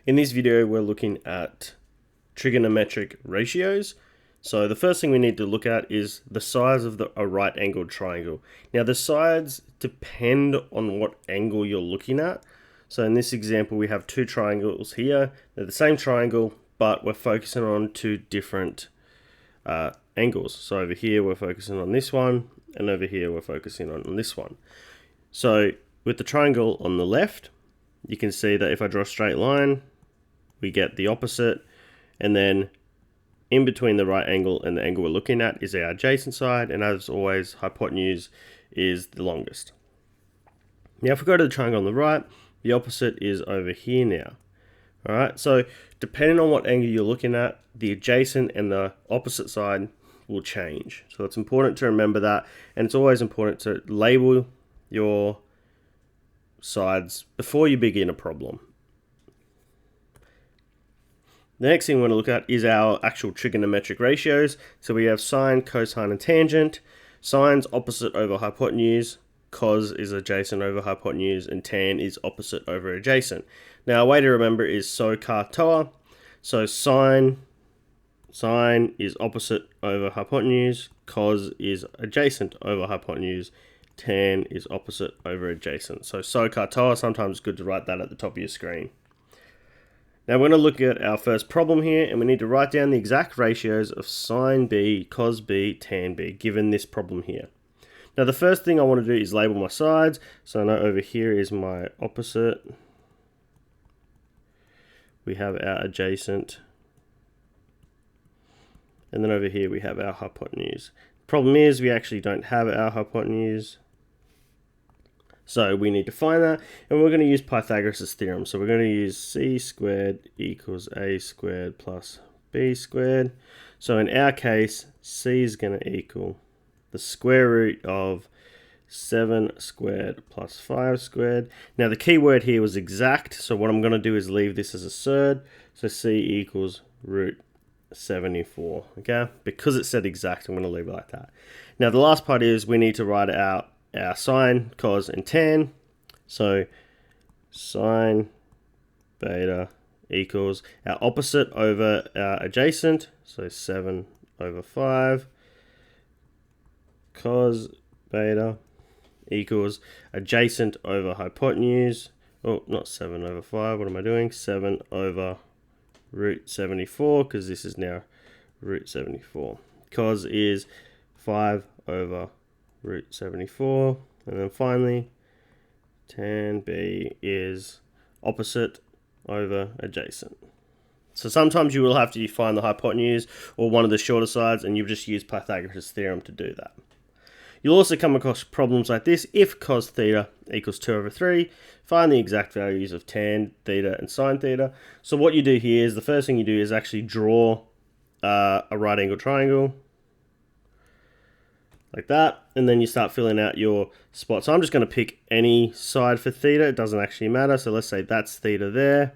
In this video, we're looking at trigonometric ratios. So the first thing we need to look at is the size of a right angled triangle. Now the sides depend on what angle you're looking at. So in this example, we have two triangles here. They're the same triangle, but we're focusing on two different angles. So over here, we're focusing on this one, and over here, we're focusing on this one. So with the triangle on the left, you can see that if I draw a straight line, we get the opposite, and then in between the right angle and the angle we're looking at is our adjacent side, and as always, hypotenuse is the longest. Now if we go to the triangle on the right, the opposite is over here now. Alright, so depending on what angle you're looking at, the adjacent and the opposite side will change. So it's important to remember that, and it's always important to label your sides before you begin a problem. The next thing we want to look at is our actual trigonometric ratios. So we have sine, cosine, and tangent. Sine's opposite over hypotenuse, cos is adjacent over hypotenuse, and tan is opposite over adjacent. Now a way to remember is so, ka, toa. So sine is opposite over hypotenuse, cos is adjacent over hypotenuse, tan is opposite over adjacent. So, ka, toa, sometimes it's good to write that at the top of your screen. Now we're going to look at our first problem here, and we need to write down the exact ratios of sine B, cos B, tan B, given this problem here. Now the first thing I want to do is label my sides. So I know over here is my opposite. We have our adjacent. And then over here we have our hypotenuse. Problem is we actually don't have our hypotenuse. So we need to find that, and we're going to use Pythagoras' theorem. So we're going to use c squared equals a squared plus b squared. So in our case, c is going to equal the square root of 7 squared plus 5 squared. Now the key word here was exact, so what I'm going to do is leave this as a surd. So c equals root 74, okay? Because it said exact, I'm going to leave it like that. Now the last part is we need to write out our sine, cos, and tan. So sine beta equals our opposite over our adjacent, so 7 over 5. Cos beta equals adjacent over hypotenuse. Oh, not 7 over 5. What am I doing? 7 over root 74, because this is now root 74. Cos is 5 over root 74, and then finally tan B is opposite over adjacent. So sometimes you will have to find the hypotenuse or one of the shorter sides, and you'll just use Pythagoras' theorem to do that. You'll also come across problems like this. If cos theta equals 2 over 3, find the exact values of tan theta and sine theta. So what you do here is the first thing you do is actually draw a right angle triangle like that, and then you start filling out your spot. So I'm just going to pick any side for theta. It doesn't actually matter. So let's say that's theta there.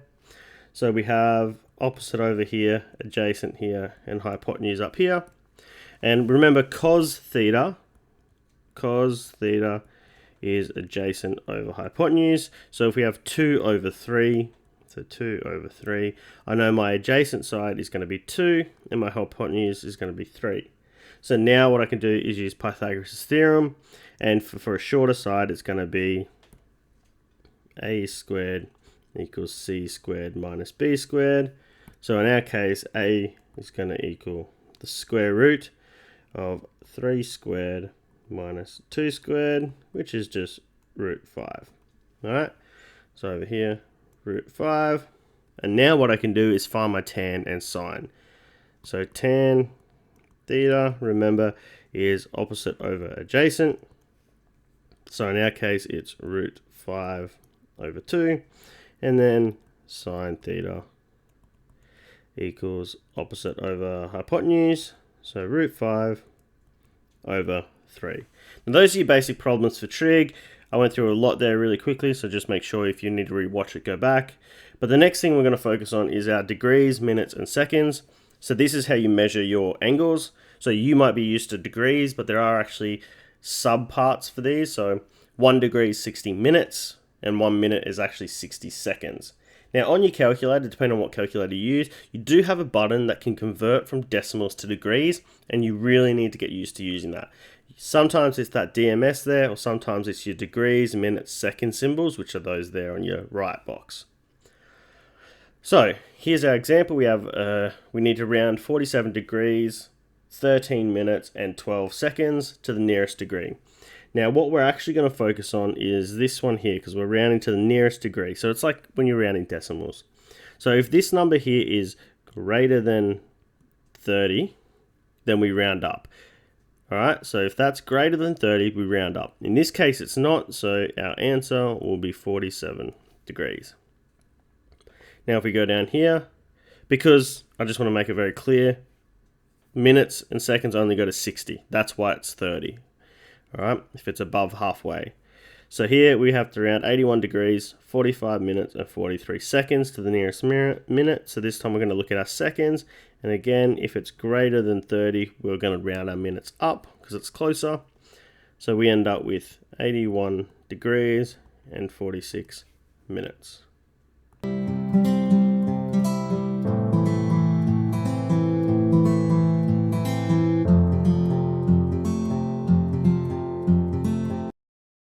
So we have opposite over here, adjacent here, and hypotenuse up here. And remember, cos theta is adjacent over hypotenuse. So if we have 2 over 3, so 2 over 3, I know my adjacent side is going to be 2, and my hypotenuse is going to be 3. So now what I can do is use Pythagoras' theorem, and for a shorter side, it's going to be a squared equals c squared minus b squared. So in our case, a is going to equal the square root of 3 squared minus 2 squared, which is just root 5. Alright, so over here, root 5. And now what I can do is find my tan and sine. So tan theta, remember, is opposite over adjacent. So in our case, it's root 5 over 2. And then sine theta equals opposite over hypotenuse. So root 5 over 3. Now those are your basic problems for trig. I went through a lot there really quickly, so just make sure if you need to rewatch it, go back. But the next thing we're going to focus on is our degrees, minutes, and seconds. So this is how you measure your angles. So you might be used to degrees, but there are actually sub parts for these. So 1 degree is 60 minutes, and 1 minute is actually 60 seconds. Now on your calculator, depending on what calculator you use, you do have a button that can convert from decimals to degrees, and you really need to get used to using that. Sometimes it's that DMS there, or sometimes it's your degrees, minutes, seconds symbols, which are those there on your right box. So here's our example. We need to round 47 degrees, 13 minutes, and 12 seconds to the nearest degree. Now what we're actually going to focus on is this one here, because we're rounding to the nearest degree. So it's like when you're rounding decimals. So if this number here is greater than 30, then we round up. Alright, so if that's greater than 30, we round up. In this case, it's not, so our answer will be 47 degrees. Now if we go down here, because I just want to make it very clear, minutes and seconds only go to 60. That's why it's 30. Alright, if it's above halfway. So here we have to round 81 degrees, 45 minutes and 43 seconds to the nearest minute. So this time we're going to look at our seconds. And again, if it's greater than 30, we're going to round our minutes up because it's closer. So we end up with 81 degrees and 46 minutes.